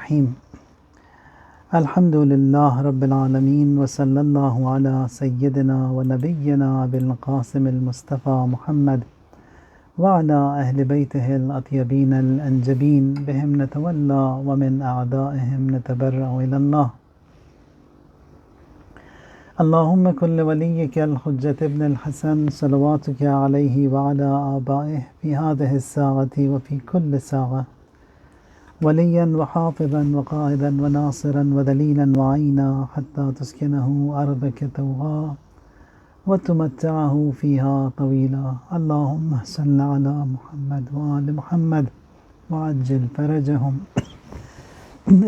الرحيم الحمد لله رب العالمين وصلى الله على سيدنا ونبينا بالقاسم المصطفى محمد وعلى أهل بيته الأطيبين الأنجبين بهم نتولى ومن أعدائهم نتبرأ إلى الله. اللهم كن لوليك الحجة ابن الحسن صلواتك عليه وعلى آبائه في هذه الساعة وفي كل ساعة وليا وحافظا وقائدا وناصرا ودليلا وعينا حتى تسكنه أرضك توعا وتمتعه فيها طويلا. اللهم صل على محمد وآل محمد وعجل فرجهم.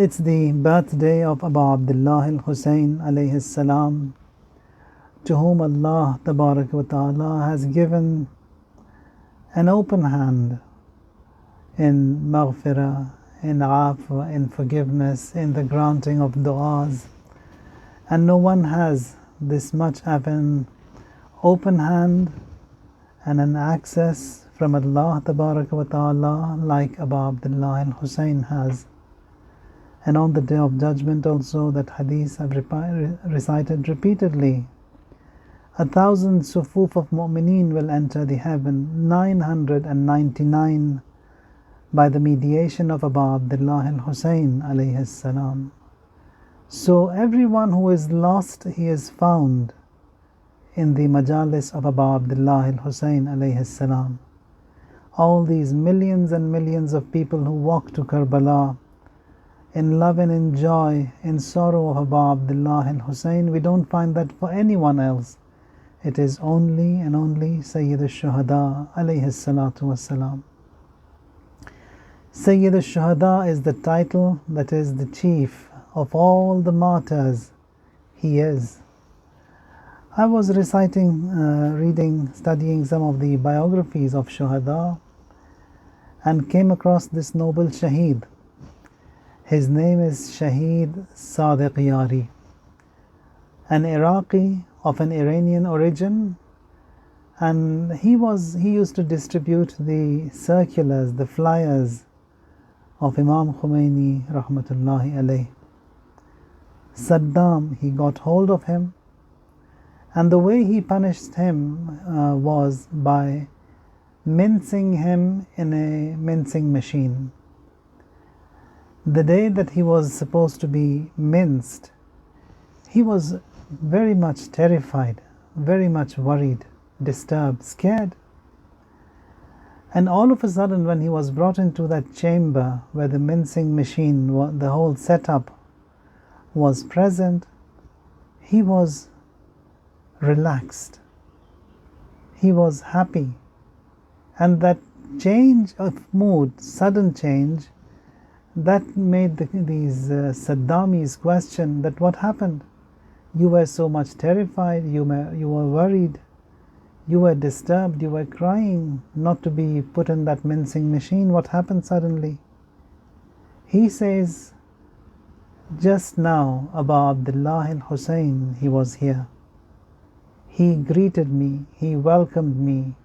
It's the birthday of Abu Abdullah al-Husayn alayhi salam, to whom Allah Tabarak wa Ta'ala has given an open hand in maghfirah, in afwa, in forgiveness, in the granting of du'as. And no one has this much of an open hand and an access from Allah Tabarak wa Ta'ala like Abu Abdullah al-Husayn has. And on the Day of Judgment also, that hadith I've recited repeatedly, 1,000 sufuf of mu'mineen will enter the heaven, 999 by the mediation of Abu Abdullah al-Husayn alayhi salam. So everyone who is lost, he is found in the majalis of Abu Abdullah al-Husayn alayhi salam. All these millions and millions of people who walk to Karbala in love and in joy, in sorrow of Abu Abdullah al-Husayn, we don't find that for anyone else. It is only and only Sayyid al-Shuhada alayhi salatu wassalam. Sayyid al-Shuhada is the title that is the chief of all the martyrs. He is. I was reading, studying some of the biographies of Shuhada and came across this noble Shaheed. His name is Shaheed Sadiq Yari, an Iraqi of an Iranian origin, and he used to distribute the circulars, the flyers of Imam Khomeini rahmatullahi alayh. Saddam, he got hold of him, and the way he punished him was by mincing him in a mincing machine. The day that he was supposed to be minced, he was very much terrified, very much worried, disturbed, scared. And all of a sudden, when he was brought into that chamber where the mincing machine, the whole setup was present, he was relaxed. He was happy. And that change of mood, sudden change, that made these Saddamis question that what happened? You were so much terrified, you were worried, you were disturbed, you were crying not to be put in that mincing machine. What happened suddenly? He says, just now Abu Abdullah al-Husayn, he was here. He greeted me, he welcomed me,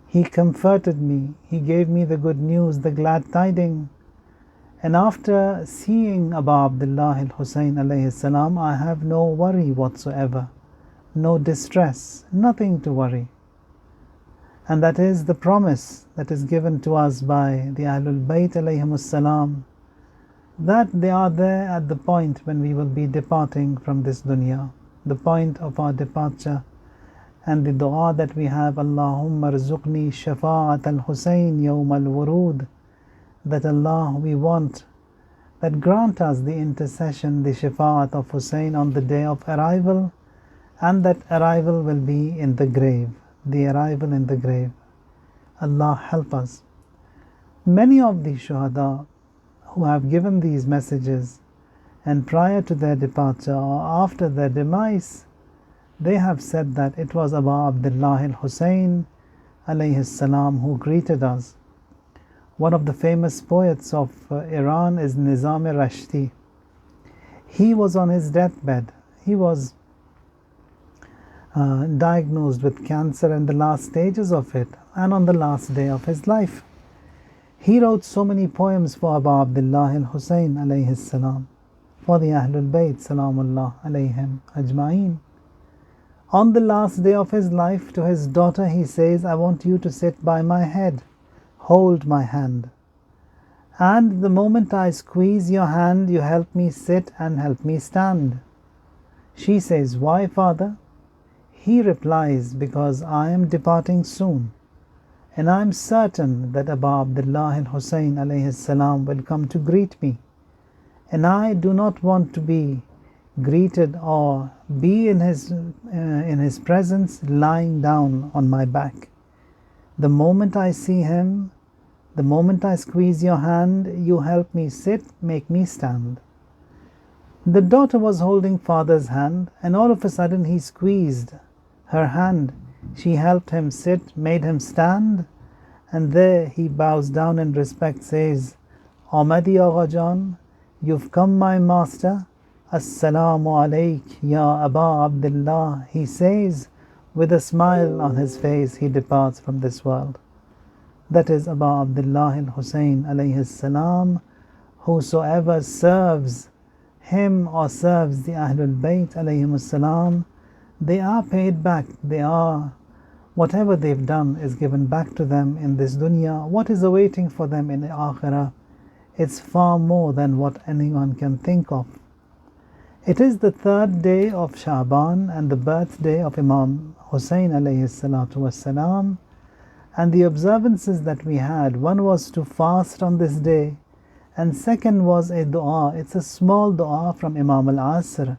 he comforted me, he gave me the good news, the glad tidings. And after seeing Abu Abdullah al-Husayn alayhi salam, I have no worry whatsoever, no distress, nothing to worry. And that is the promise that is given to us by the Ahlul Bayt alayhimus salam, that they are there at the point when we will be departing from this dunya, the point of our departure. And the dua that we have, Allahumma rzuqni shafa'at al-Husayn yawm al-wurud, that Allah, we want that grant us the intercession, the shafa'at of Husayn on the day of arrival, and that arrival will be in the grave, the arrival in the grave. Allah help us. Many of the shuhada who have given these messages, and prior to their departure or after their demise, they have said that it was Abu Abdullah al-Husayn alayhi salam who greeted us. One of the famous poets of Iran is Nizam-e-Rashti. He was on his deathbed. He was diagnosed with cancer in the last stages of it, and on the last day of his life. He wrote so many poems for Abu Abdullah al-Husayn alayhi salam, for the Ahlul Bayt salamullah alayhim ajma'een. On the last day of his life, to his daughter he says, I want you to sit by my head, hold my hand. And the moment I squeeze your hand, you help me sit and help me stand. She says, why, father? He replies, because I am departing soon, and I am certain that Abu Abdullah al-Husayn alayhi salam will come to greet me, and I do not want to be greeted or be in his presence lying down on my back. The moment I see him, the moment I squeeze your hand, you help me sit, make me stand. The daughter was holding father's hand, and all of a sudden he squeezed her hand. She helped him sit, made him stand, and there he bows down in respect, says, Amadi Agha Jan, you've come, my master. Assalamu alayk, ya Aba Abdullah, he says. With a smile on his face, he departs from this world. That is Abu Abdullah al-Husayn alayhi salam. Whosoever serves him or serves the Ahlul Bayt alayhim salam, they are paid back. Whatever they've done is given back to them in this dunya. What is awaiting for them in the akhirah? It's far more than what anyone can think of. It is the third day of Shaban and the birthday of Imam Husayn alayhi salatu wassalam. And the observances that we had, one was to fast on this day, and second was a dua. It's a small dua from Imam al-Asr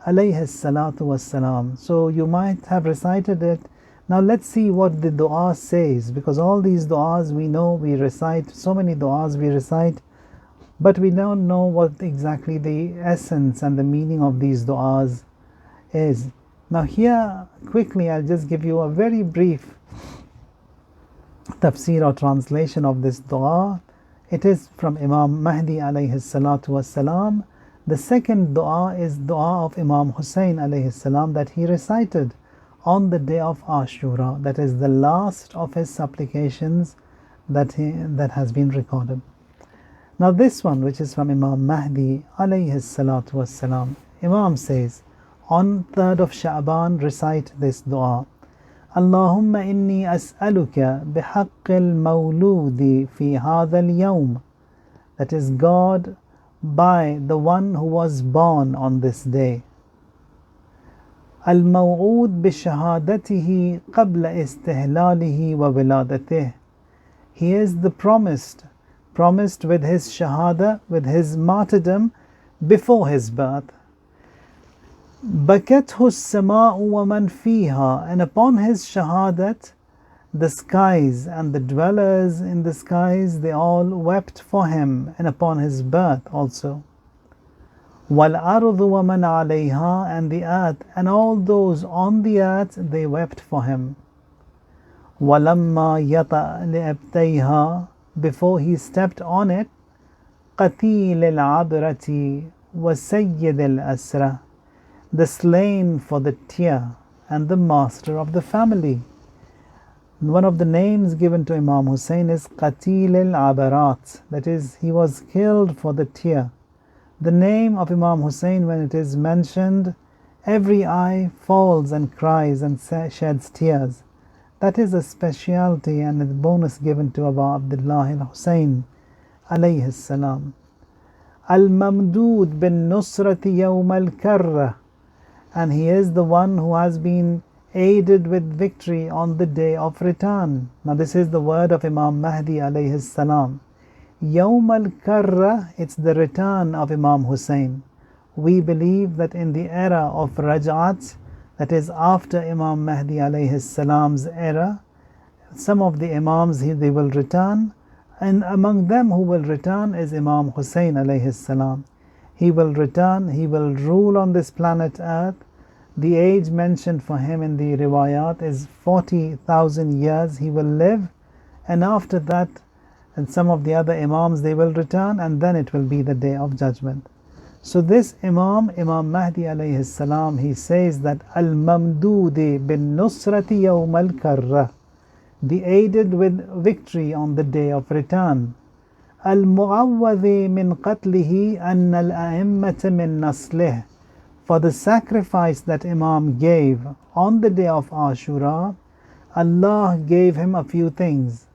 alayhi salatu wassalam. So you might have recited it. Now let's see what the dua says, because all these duas we know, we recite, so many duas we recite, but we don't know what exactly the essence and the meaning of these duas is. Now here, quickly, I'll just give you a very brief tafsir or translation of this dua. It is from Imam Mahdi alayhi salatu wassalam. The second dua is dua of Imam Husayn alayhi salam that he recited on the day of Ashura. That is the last of his supplications that has been recorded. Now this one, which is from Imam Mahdi alayhi salatu wassalam, Imam says, on 3rd of Shaban, recite this dua. Allahumma inni as'aluka bihaqqil mawludi fi hadha al-yawm. That is, God, by the one who was born on this day. Al-maw'ud bi-shahadatihi qabla istihlalihi wa wiladatih. He is the promised with his shahada, with his martyrdom before his birth. Bakathu as-sama'u wa man fiha, and upon his shahadat, the skies and the dwellers in the skies, they all wept for him, and upon his birth also. Wal ardu wa man alayha, and the earth and all those on the earth, they wept for him. Walamma yata li'abtayha, before he stepped on it, qatil al-abrati wa sayyid al-asra, the slain for the tear and the master of the family. One of the names given to Imam Husayn is Qatil al-Abarat, that is, he was killed for the tear. The name of Imam Husayn, when it is mentioned, every eye falls and cries and sheds tears. That is a specialty and a bonus given to Abu Abdullah al-Husayn alayhi salam. Al-Mamdud bin Nusrati Yawm al-Karra, and he is the one who has been aided with victory on the day of return. Now this is the word of Imam Mahdi alayhi salam. Yawm al-Karra, it's the return of Imam Husayn. We believe that in the era of Raj'at, that is after Imam Mahdi alayhi salam's era, some of the Imams they will return, and among them who will return is Imam Husayn alayhi salam. He will return, he will rule on this planet Earth. The age mentioned for him in the riwayat is 40,000 years he will live, and after that, and some of the other Imams, they will return, and then it will be the day of judgment. So this Imam Mahdi alayhi salam, he says that Al-Mamdudi bin Nusrati Yawm al-Karra, the aided with victory on the day of return. المعوذ من قتله أن الأئمة من نسله. For the sacrifice that Imam gave on the day of Ashura, Allah gave him a few things.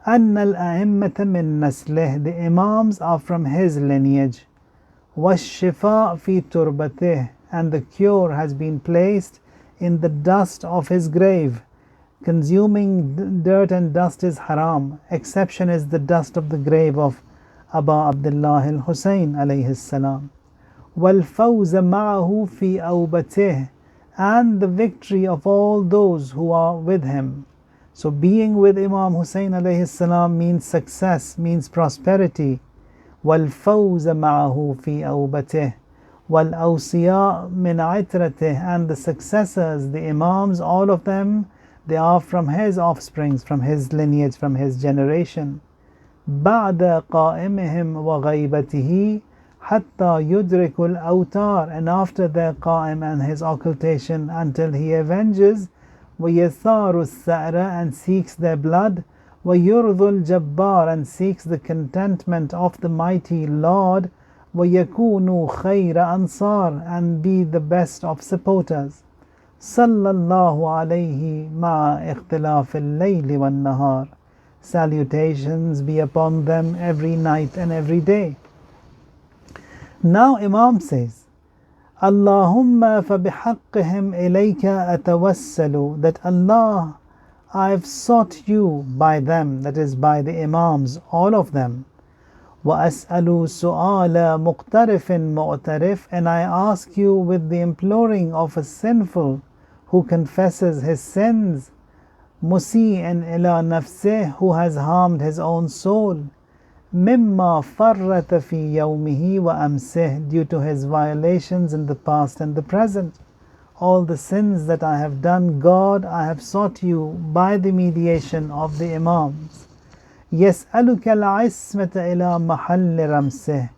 أن الأئمة من نسله, the Imams are from his lineage. والشفاء في تربته, and the cure has been placed in the dust of his grave. Consuming dirt and dust is haram. Exception is the dust of the grave of Aba Abdullah al-Husayn alayhi salam. وَالْفَوْزَ مَعَهُ فِي أَوْبَتِهِ, and the victory of all those who are with him. So being with Imam Husayn alayhi salam means success, means prosperity. وَالْفَوْزَ مَعَهُ فِي أَوْبَتِهِ وَالْأَوْصِيَاء مِنْ عِتْرَتِهِ, and the successors, the Imams, all of them, they are from his offsprings, from his lineage, from his generation. بَعْدَ قَائِمِهِمْ وَغَيْبَتِهِ حَتَّى يُدْرِكُ الْأَوْتَارِ, and after their qa'im and his occultation, until he avenges وَيَثَارُ الثَّأْرَ, and seeks their blood, وَيُرْضُ الْجَبَّارِ, and seeks the contentment of the mighty Lord, وَيَكُونُوا خَيْرَ أَنصَارِ, and be the best of supporters. صلى الله عليه مع اختلاف الليل والنهار. Salutations be upon them every night and every day. Now Imam says, Allahumma فبحقهم إليك أتوسل, that Allah, I've sought you by them, that is by the Imams, all of them. وأسأل سؤال مقترف معترف, and I ask you with the imploring of a sinful who confesses his sins, مسيء إلى نفسه, who has harmed his own soul, مما فرط في يومه وأمسه, due to his violations in the past and the present. All the sins that I have done, God, I have sought you by the mediation of the Imams. يسألك العصمة إلى محل رمسه,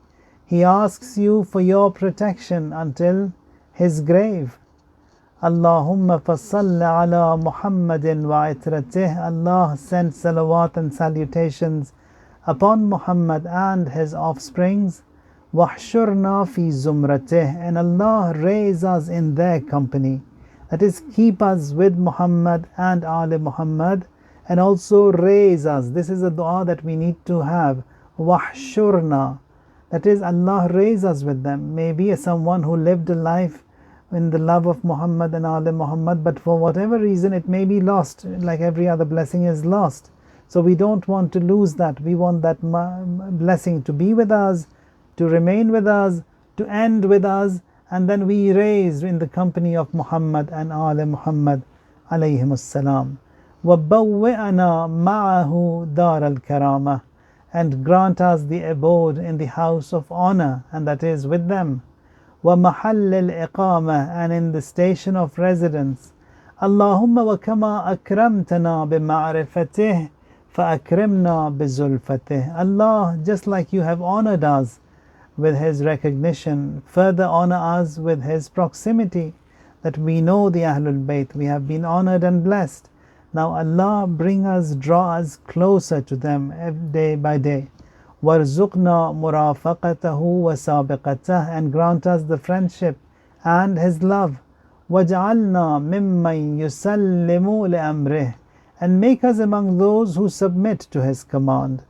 he asks you for your protection until his grave. Allahumma fasalli ala Muhammadin wa itratih, Allah send salawat and salutations upon Muhammad and his offsprings. Wahshurna fi zumratih, and Allah raise us in their company, that is, keep us with Muhammad and Ali Muhammad, and also raise us. This is a dua that we need to have. Wahshurna, that is, Allah raise us with them. Maybe someone who lived a life in the love of Muhammad and Ali Muhammad, but for whatever reason it may be lost, like every other blessing is lost. So we don't want to lose that. We want that blessing to be with us, to remain with us, to end with us, and then we raise in the company of Muhammad and Ali Muhammad alayhimus salam. وَبَوِّئَنَا مَعَهُ دَارَ الْكَرَامَةِ, and grant us the abode in the house of honor, and that is with them. وَمَحَلِّ الْإِقَامَةِ, and in the station of residence. اللهم وكما أكرمتنا بمعرفته فأكرمنا بزلفته. Allah, just like you have honored us with His recognition, further honor us with His proximity, that we know the Ahlul Bayt, we have been honored and blessed. Now Allah, bring us, draw us closer to them day by day. وَارْزُقْنَا مُرَافَقَتَهُ وَسَابِقَتَهُ, and grant us the friendship and His love. وَاجْعَلْنَا مِمَّنْ يُسَلِّمُ لِأَمْرِهِ, and make us among those who submit to His command.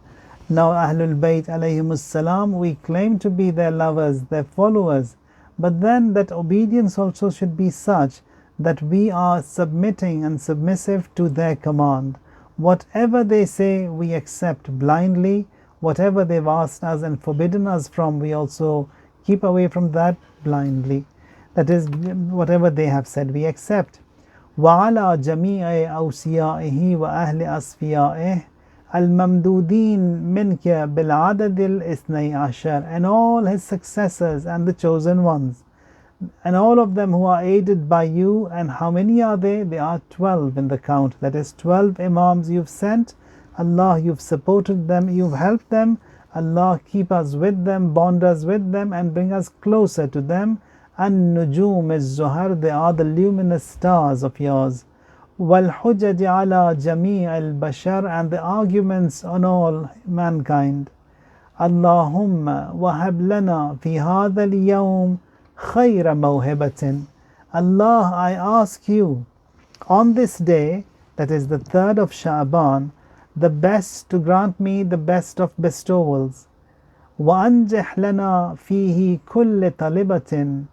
Now Ahlul Bayt alayhimus salam, we claim to be their lovers, their followers, but then that obedience also should be such that we are submitting and submissive to their command. Whatever they say, we accept blindly. Whatever they've asked us and forbidden us from, we also keep away from that blindly. That is, whatever they have said, we accept. وَعَلَى جَمِيعِ أَوْسِيَائِهِ وَأَهْلِ أَصْفِيَائِهِ الْمَمْدُودِينَ مِنْكَ بِالْعَدَدِ الْإِثْنَيْ عَشَرِ, and all his successors and the chosen ones, and all of them who are aided by you. And how many are they? They are 12 in the count. That is 12 Imams you've sent. Allah, you've supported them, you've helped them. Allah, keep us with them, bond us with them, and bring us closer to them. An-Nujum az-Zuhar, they are the luminous stars of yours. Wal-Hujaj ala Jami' al-Bashar, and the arguments on all mankind. اللهم وهب لنا في هذا اليوم خير موهبة. Allah, I ask you on this day, that is the 3rd of Shaban, the best, to grant me the best of bestowals. وَأَنْجِحْ لَنَا فِيهِ كُلِّ طَلِبَةٍ,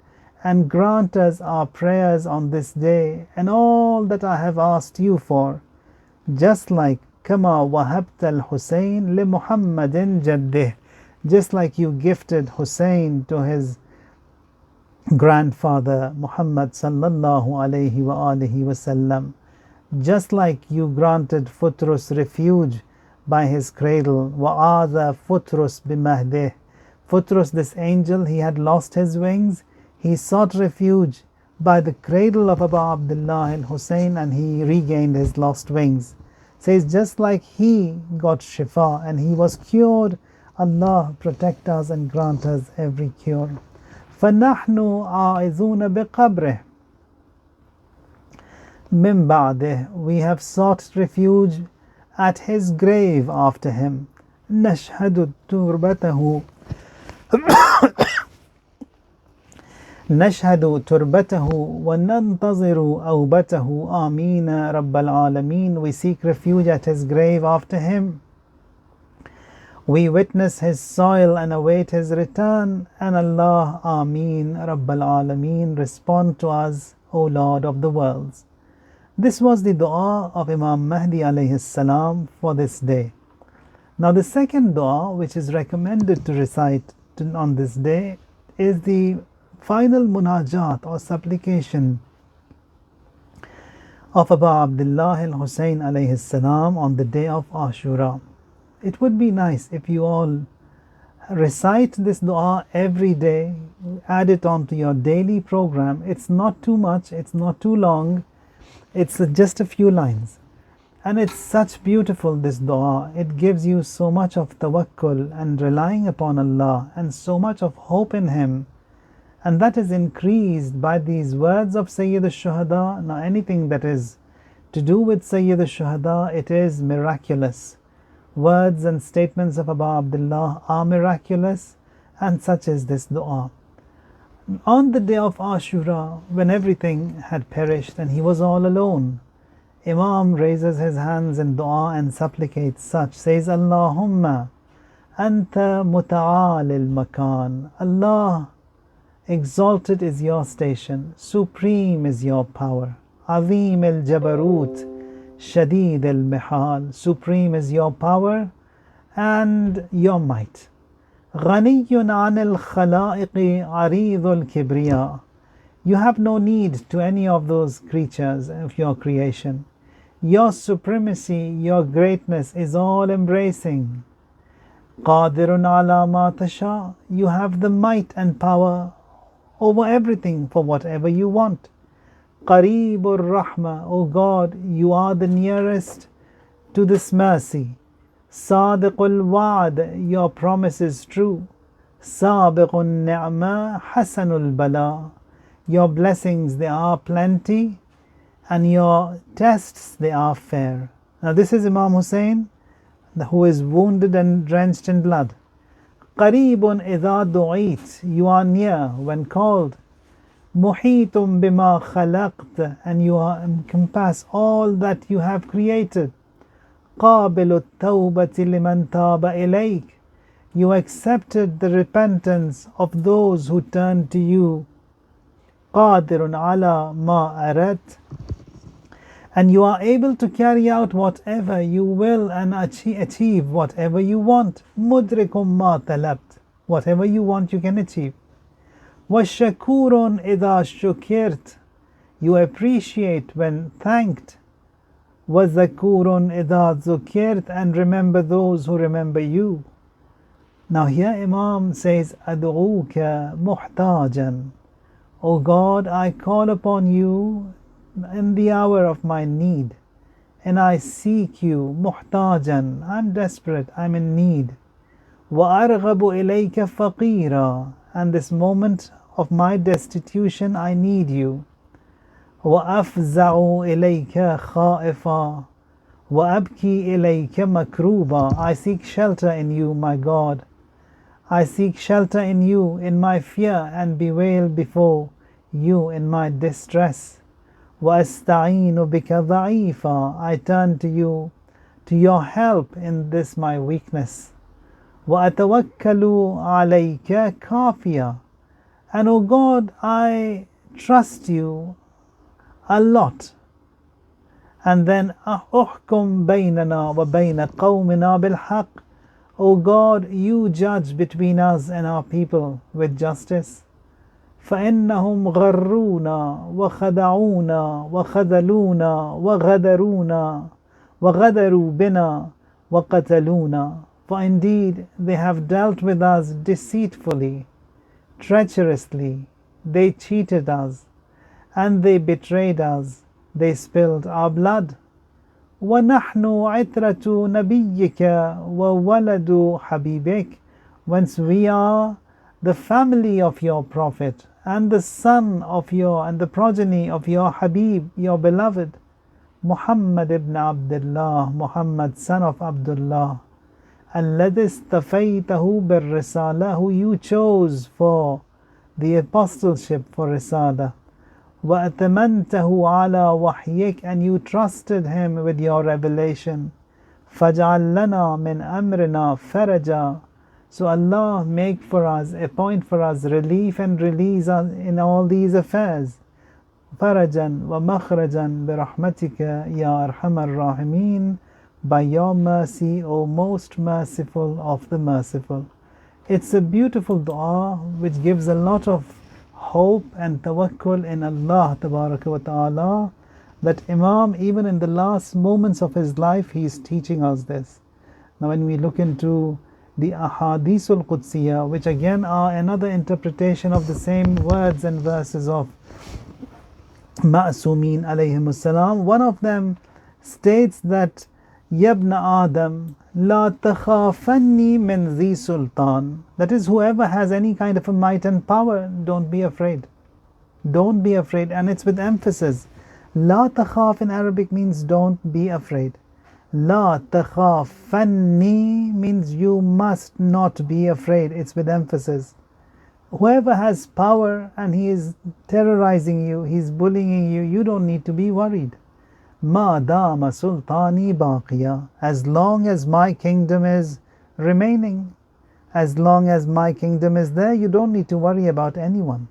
and grant us our prayers on this day and all that I have asked you for, just like كَمَا وَهَبْتَ الْحُسَيْنِ لِمُحَمَّدٍ جَدِّهِ, just like you gifted Husayn to his grandfather Muhammad sallallahu alayhi wa alihi wasallam, just like you granted Futrus refuge by his cradle. وَآذَا فُتْرُسْ بِمَهْدِهِ, Futrus, this angel, he had lost his wings, he sought refuge by the cradle of Abu Abdullah al-Husayn, and he regained his lost wings. Says, just like he got shifa and he was cured, Allah protect us and grant us every cure. فَنَحْنُ عَائِذُونَ بِقَبْرِهِ مِنْ بَعْدِهِ, we have sought refuge at his grave after him. نَشْهَدُ تُرْبَتَهُ نشهد تربته وننتظر أوبته آمين رب العالمين, we seek refuge at his grave after him. We witness his soil and await his return, and Allah, Ameen Rabbal Alameen, respond to us, O Lord of the worlds. This was the dua of Imam Mahdi alayhi salam for this day. Now the second dua which is recommended to recite on this day is the final munajat or supplication of Abu Abdullah al-Husayn alayhi salam on the day of Ashura. It would be nice if you all recite this dua every day, add it onto your daily program. It's not too much, it's not too long, it's just a few lines. And it's such beautiful, this dua. It gives you so much of tawakkul and relying upon Allah and so much of hope in Him. And that is increased by these words of Sayyid al-Shuhada. Now anything that is to do with Sayyid al-Shuhada, it is miraculous. Words and statements of Abu Abdullah are miraculous, and such is this dua. On the day of Ashura, when everything had perished and he was all alone, Imam raises his hands in dua and supplicates such, says, Allahumma anta muta'alil makan. Allah, exalted is your station, supreme is your power. Azim al-Jabarut, Shadid al-Mihal, supreme is your power and your might. Ghaniyun anil khalaiqi aridul kibriya. You have no need to any of those creatures of your creation. Your supremacy, your greatness is all embracing. Qadirun ala ma tasha. You have the might and power over everything for whatever you want. Qareebur Rahma, O God, you are the nearest to this mercy. Sadiqul Wa'ad, your promise is true. Sabiqun Ni'ma Hasanul Bala, your blessings they are plenty, and your tests they are fair. Now this is Imam Husayn, who is wounded and drenched in blood. Qareebun idha du'it, you are near when called. Muhitum bima khalaqt, and you encompass all that you have created. Qabilut tawbati liman taba ilayk, you accepted the repentance of those who turned to you. Qadirun ala ma arat, and you are able to carry out whatever you will and achieve whatever you want. Mudrikum ma talabt, whatever you want you can achieve. وَالشَّكُورٌ إِذَا شُكِرْتَ, you appreciate when thanked. وَالذَّكُورٌ إِذَا ذُكِرْتَ, and remember those who remember you. Now here Imam says, أَدْعُوكَ مُحْتَاجًا, O God, I call upon you in the hour of my need, and I seek you, muhtajan, I'm desperate, I'm in need. وَأَرْغَبُ إِلَيْكَ فَقِيرًا, and this moment of my destitution I need you. وَأَفْزَعُ إِلَيْكَ خَائِفًا وَأَبْكِي إِلَيْكَ مَكْرُوبًا, I seek shelter in you, my God, I seek shelter in you in my fear and bewail before you in my distress. وَأَسْتَعِينُ بِكَ ضَعِيفًا I turn to you, to your help in this my weakness. وَأَتَوَكَّلُ عَلَيْكَ كَافِيًا And O God, I trust you a lot. And then أحكم بيننا وبين قومنا بالحق O God, you judge between us and our people with justice. فإنهم غرونا وخدعونا وخذلونا وغدروا بنا وقتلونا For indeed they have dealt with us deceitfully, treacherously, they cheated us, and they betrayed us, they spilled our blood. وَنَحْنُ عِتْرَةُ نَبِيِّكَ وَوَلَدُ حَبِيبِكَ Whence we are the family of your Prophet, and the son of your, and the progeny of your Habib, your beloved, Muhammad ibn Abdullah, Muhammad son of Abdullah, الَّذِي اسْتَفَيْتَهُ بِالرِّسَالَةِ Who you chose for the apostleship for Risala. وَأَتَمَنْتَهُ عَلَى وَحْيِكَ And you trusted him with your revelation. فَجْعَلْ لَنَا مِنْ أَمْرِنَا فَرَجًا So Allah make for us, appoint for us relief and release us in all these affairs. فَرَجًا وَمَخْرَجًا بِرَحْمَتِكَ يَا أَرْحَمَ الرَّاحِمِينَ By your mercy, O most merciful of the merciful. It's a beautiful dua which gives a lot of hope and tawakkul in Allah Tabaraka wa Ta'ala, that Imam, even in the last moments of his life, he is teaching us this. Now when we look into the Ahadithul Qudsiyah, which again are another interpretation of the same words and verses of Ma'sumin alayhimus salam, one of them states that Yabna Adam La takhafanni min zi sultan That is, whoever has any kind of a might and power, don't be afraid. Don't be afraid, and it's with emphasis. La takhaf in Arabic means don't be afraid. La takhafanni means you must not be afraid. It's with emphasis. Whoever has power and he is terrorizing you, he's bullying you, you don't need to be worried. Ma dama sultani baqiya As long as my kingdom is remaining, as long as my kingdom is there, you don't need to worry about anyone.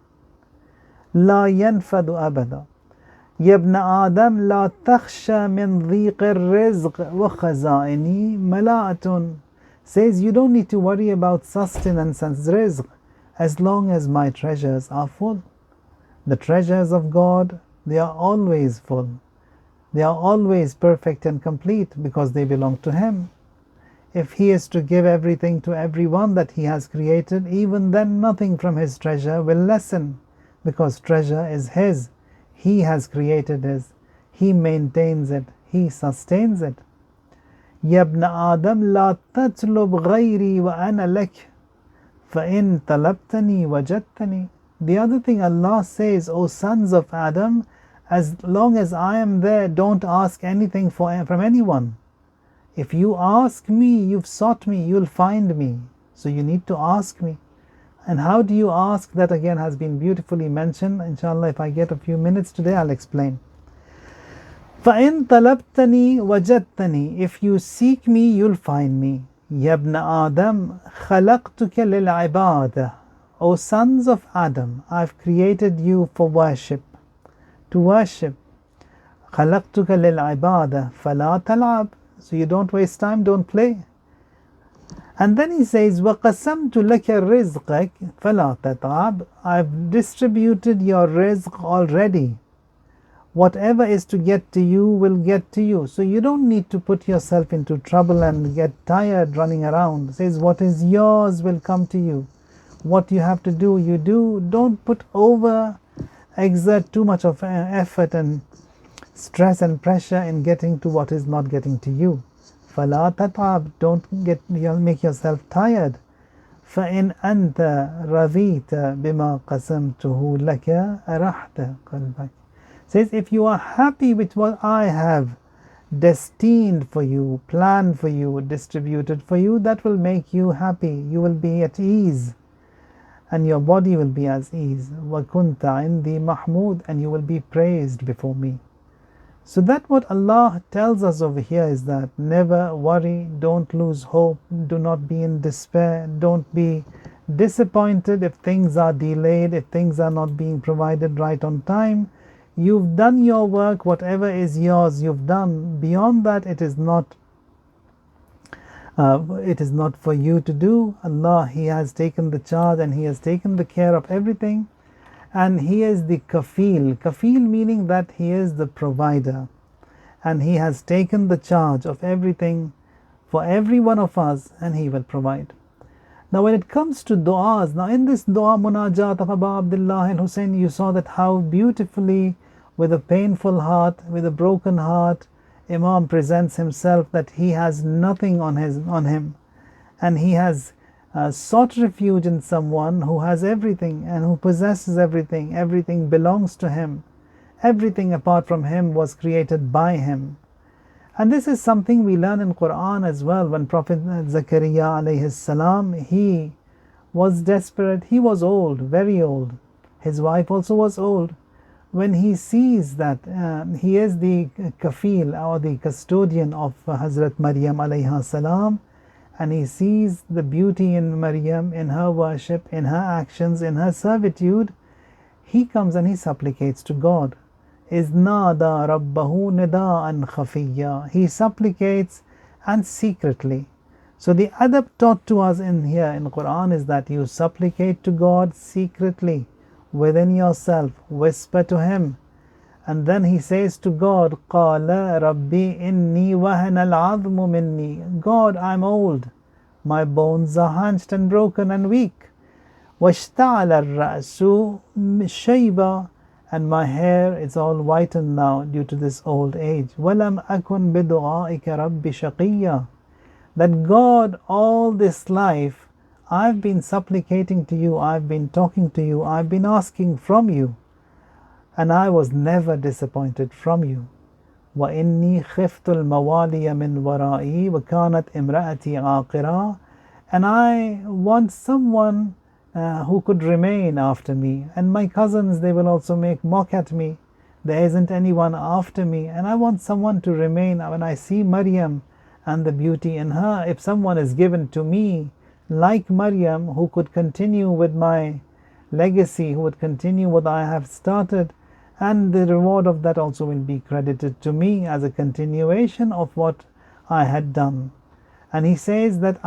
La yanfadu abada Yabna Adam la takhsha min dhiq al-rizq wa khazaini mala'atun Says you don't need to worry about sustenance and rizq as long as my treasures are full. The treasures of God, they are always full. They are always perfect and complete because they belong to Him. If He is to give everything to everyone that He has created, even then nothing from His treasure will lessen, because treasure is His. He has created it. He maintains it. He sustains it. Yabna Adam la tatlub ghayri wa ana lak fa in talabtani wajadtani. The other thing Allah says, O sons of Adam, as long as I am there, don't ask anything from anyone. If you ask me, you've sought me, you'll find me. So you need to ask me. And how do you ask? That again has been beautifully mentioned. Inshallah, if I get a few minutes today, I'll explain. فَإِن طَلَبْتَنِي وَجَدْتَنِي If you seek me, you'll find me. يَبْنَ Adam خَلَقْتُكَ لِلْعِبَادَةِ O sons of Adam, I've created you for worship. To worship. خَلَقْتُكَ لِلْعِبَادَةِ فَلَا تَلْعَبْ So you don't waste time, don't play. And then he says, وَقَسَمْتُ لَكَ رِزْقَكَ فَلَا تَتْعَبْ I've distributed your rizq already. Whatever is to get to you will get to you. So you don't need to put yourself into trouble and get tired running around. It says, what is yours will come to you. What you have to do, you do. Don't exert too much of effort and stress and pressure in getting to what is not getting to you. فَلَا تَتْعَبْ Don't make yourself tired. فَإِنْ أَنْتَ رَضِيتَ بِمَا قَسَمْتُهُ لَكَ أَرَحْتَ قَلْبَكَ Says, if you are happy with what I have destined for you, planned for you, distributed for you, that will make you happy. You will be at ease, and your body will be at ease. وَكُنْتَ عِنْدِي مَحْمُودٍ, and you will be praised before me. So that what Allah tells us over here is that never worry, don't lose hope, do not be in despair, don't be disappointed if things are delayed, if things are not being provided right on time. You've done your work, whatever is yours, you've done. Beyond that, it is not for you to do. Allah, He has taken the charge and He has taken the care of everything. And He is the kafil. Kafil meaning that He is the provider. And He has taken the charge of everything for every one of us, and He will provide. Now when it comes to du'as, now in this du'a munajat of Abu Abdullah and Husayn, you saw that how beautifully, with a painful heart, with a broken heart, Imam presents himself that he has nothing on him, and he has sought refuge in someone who has everything and who possesses everything. Everything belongs to him. Everything apart from him was created by him. And this is something we learn in Quran as well. When Prophet Zakaria alayhi salam, he was desperate. He was old, very old. His wife also was old. When he sees that he is the kafil or the custodian of Hazrat Maryam alayha salam, and he sees the beauty in Maryam, in her worship, in her actions, in her servitude, he comes and he supplicates to God. إِذْ نَادَى رَبَّهُ نِدَاءً خَفِيًّا. He supplicates and secretly. So the adab taught to us in here in Quran is that you supplicate to God secretly, within yourself, whisper to Him. And then he says to God, قَالَ رَبِّي إِنِّي وَهَنَ الْعَظْمُ مِنِّي. God, I'm old. My bones are hunched and broken and weak. وَاشْتَعَلَ الرَّأْسُ شَيْبًا. And my hair is all whitened now due to this old age. وَلَمْ أَكُنْ بِدُعَائِكَ رَبِّ شَقِيًّا. That God, all this life, I've been supplicating to you, I've been talking to you, I've been asking from you, and I was never disappointed from you. وَإِنِّي خِفْتُ الْمَوَالِيَ مِنْ وَرَائِي وَكَانَتْ إِمْرَأَتِي عَاقِرًا. And I want someone who could remain after me, and my cousins, they will also make mock at me. There isn't anyone after me, and I want someone to remain. When I see Maryam and the beauty in her, if someone is given to me like Maryam, who could continue with my legacy, who would continue what I have started, and the reward of that also will be credited to me as a continuation of what I had done. And he says that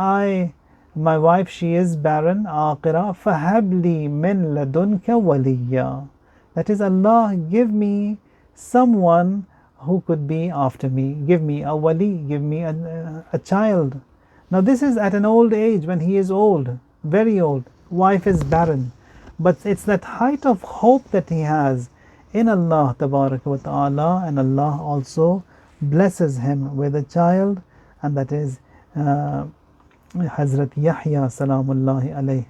my wife, she is barren, aqira, فَهَبْ لِي مِنْ لَدُنْكَ وَلِيًّا. That is, Allah, give me someone who could be after me. Give me a wali, give me a child. Now this is at an old age, when he is old, very old. Wife is barren. But it's that height of hope that he has in Allah Tabaraka wa Ta'ala, and Allah also blesses him with a child, and that is Hazrat Yahya Salamullahi alayhi.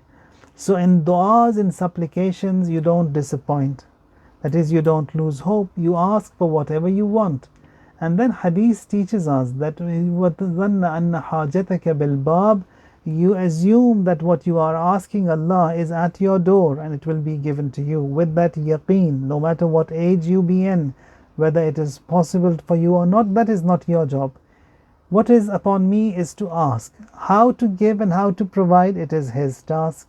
So in du'as, in supplications, you don't disappoint. That is, you don't lose hope. You ask for whatever you want. And then Hadith teaches us that وَتَظَنَّ أَنَّ حَاجَتَكَ بِالْبَابِ. You assume that what you are asking Allah is at your door, and it will be given to you with that yaqeen, no matter what age you be in, whether it is possible for you or not. That is not your job. What is upon me is to ask. How to give and how to provide, it is His task.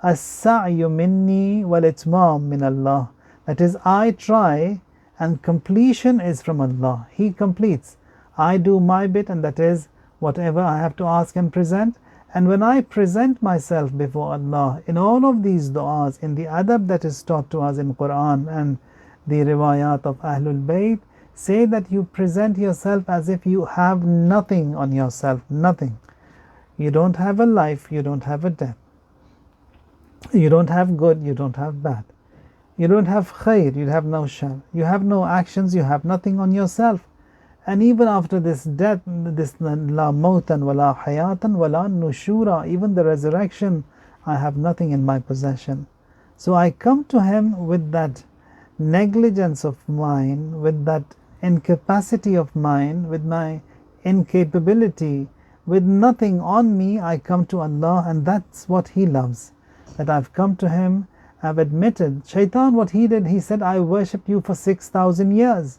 As-sa'yu minni wal-itmam min Allah. That is, I try and completion is from Allah. He completes. I do my bit, and that is whatever I have to ask and present. And when I present myself before Allah in all of these du'as, in the adab that is taught to us in Quran and the riwayat of Ahlul Bayt, say that you present yourself as if you have nothing on yourself, nothing. You don't have a life, you don't have a death. You don't have good, you don't have bad. You don't have khair, you have no shar. You have no actions, you have nothing on yourself. And even after this death, this la mautan wala hayatan wala nushura, even the resurrection, I have nothing in my possession. So I come to Him with that negligence of mine, with that incapacity of mine, with my incapability, with nothing on me, I come to Allah, and that's what He loves. That I've come to Him, I've admitted. Shaitan, what he did, he said, I worshipped you for 6,000 years.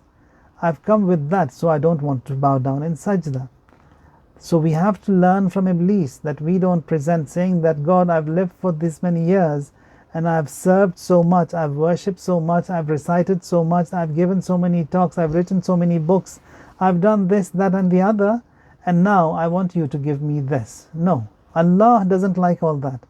I've come with that, so I don't want to bow down in sajda. So we have to learn from Iblis that we don't present saying that, God, I've lived for this many years and I've served so much, I've worshipped so much, I've recited so much, I've given so many talks, I've written so many books, I've done this, that and the other, and now I want you to give me this. No, Allah doesn't like all that.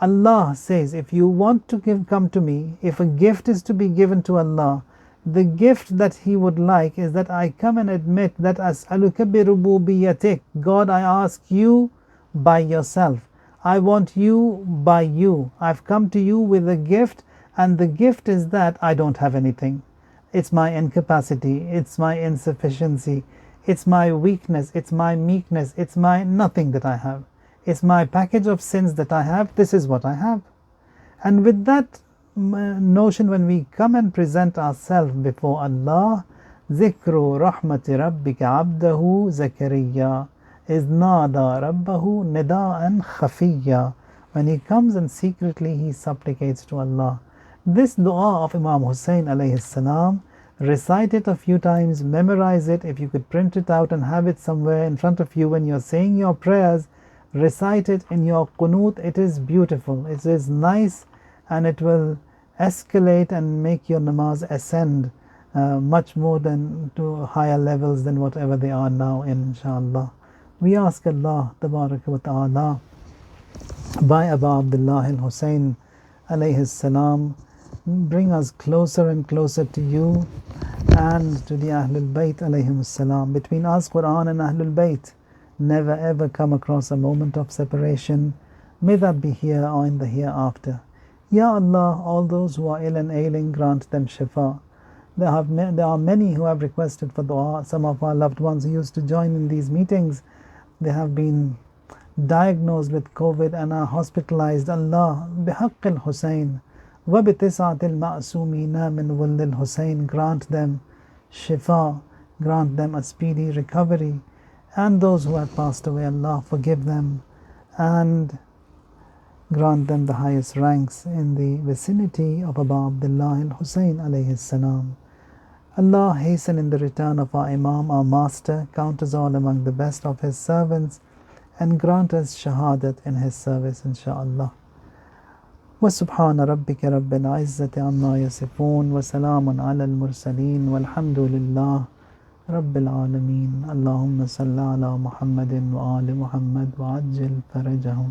Allah says, if you want to come to me, if a gift is to be given to Allah, the gift that He would like is that I come and admit that as'aluka bi rububiyyatik, God, I ask you by yourself. I want you by you. I've come to you with a gift, and the gift is that I don't have anything. It's my incapacity, it's my insufficiency, it's my weakness, it's my meekness, it's my nothing that I have. It's my package of sins that I have. This is what I have. And with that notion, when we come and present ourselves before Allah, ذكر رحمة ربك عبده زكريا إذ نادى ربه نداء خفيا. When he comes and secretly he supplicates to Allah. This dua of Imam Husayn alayhi salam, recite it a few times, memorize it. If you could print it out and have it somewhere in front of you when you're saying your prayers, recite it in your qunut. It is beautiful, it is nice, and it will escalate and make your namaz ascend much more than to higher levels than whatever they are now, inshallah. We ask Allah tabaraka wa ta'ala by Abu Abdullah al-Husayn alayhi salam, bring us closer and closer to you and to the Ahlul Bayt alayhim salam. Between us, Quran, and Ahlul Bayt, never ever come across a moment of separation. May that be here or in the hereafter. Ya Allah, all those who are ill and ailing, grant them shifa. There are many who have requested for dua. Some of our loved ones who used to join in these meetings, they have been diagnosed with COVID and are hospitalized. Allah, bihaqq al-Husayn wa bitis'at al-ma'sumina min wull al-Husayn, grant them shifa, grant them a speedy recovery. And those who have passed away, Allah, forgive them and grant them the highest ranks in the vicinity of Abu Abdullah al-Husayn alayhi salam. Allah, hasten in the return of our Imam, our master, count us all among the best of his servants, and grant us shahadat in his service, insha'Allah. وسبحان ربك رب العزة عما يصفون وسلام على المرسلين والحمد لله رب العالمين. اللهم صل على محمد وآل محمد وعجل فرجهم.